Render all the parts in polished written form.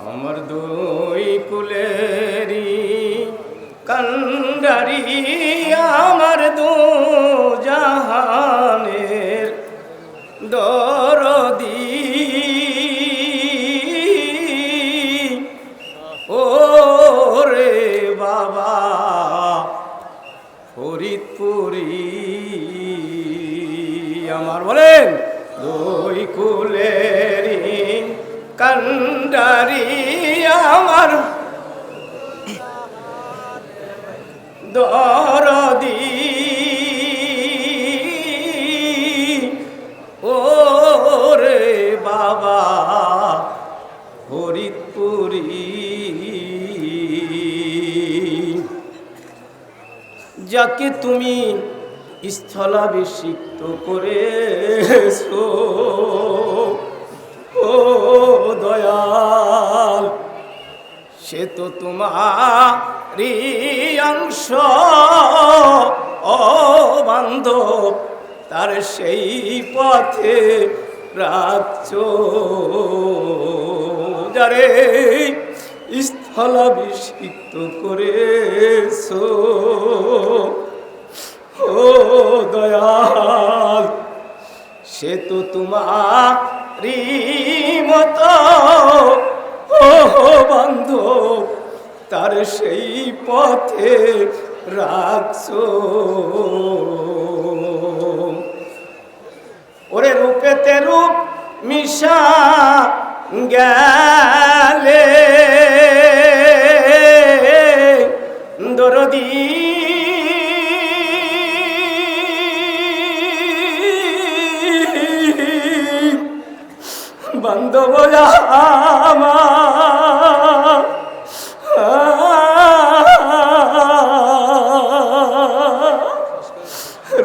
আমার দুই কুলেরি কান্ডারি আমার দু জাহানের দরদি ও রে বাবা ফরিদপুরি আমার বলেন দুই কুলেরি কান্ডারি আমার দরদি ও রে বাবা ফরিদপুরি যাকে তুমি স্থলাভিষিক্ত করেছো ও দয়াল সে তো তোমারই অংশ ও বান্ধব তার সেই পথে রাখছো যারে স্থলাভিষিক্ত করেছো ও দয়াল সে তো তোমারই মতো ও বান্ধব তার সেই পথে রাখছো ওরে রূপেতে রূপ মিশা গেলে দরদি বান্ধব আমার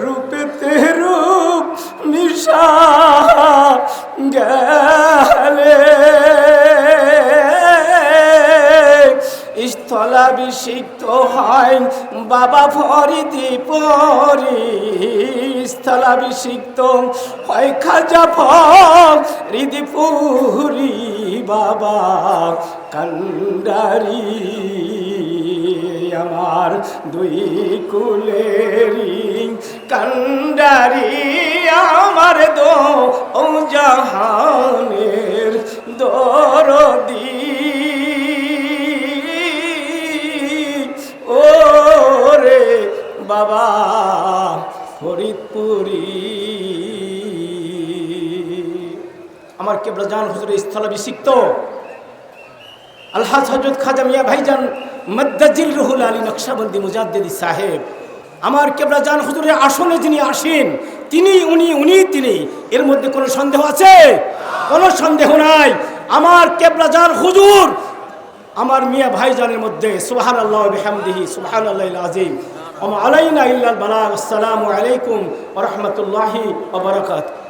রূপেতে রূপ মিশা গেলে স্থলাভিষিক্ত হয় বাবা ফরিদপুরি স্থলাভিষিক্ত হয় খাজা ফরিদপুরি বাবা কান্ডারি আমার দুই কুলেরি কান্ডারি আমার দো জাহানের দরদি ও রে বাবা ফরিদপুরি আমার কেবলা জান হুজুরের স্থলাভিষিক্ত আলহাজ হযরত খাজা মিয়া ভাইজান মদ্দাজিল রুহুল আলী নকশবন্দি মুজাদ্দিদি সাহেব আমার কেবলা জান হুজুরের আসনে যিনি আসেন তিনি তিনি এর মধ্যে কোনো সন্দেহ আছে? কোনো সন্দেহ নাই। আমার কেবলা জান হুজুর আমার মিয়া ভাইজানের মধ্যে সুবহানাল্লাহ ওয়া বিহামদিহি সুবহানাল্লাহিল আযীম ওয়া মা আলাইনা ইল্লাল বালাগ। আসসালামু আলাইকুম ওয়া রাহমাতুল্লাহি ওয়া বারাকাতুহু।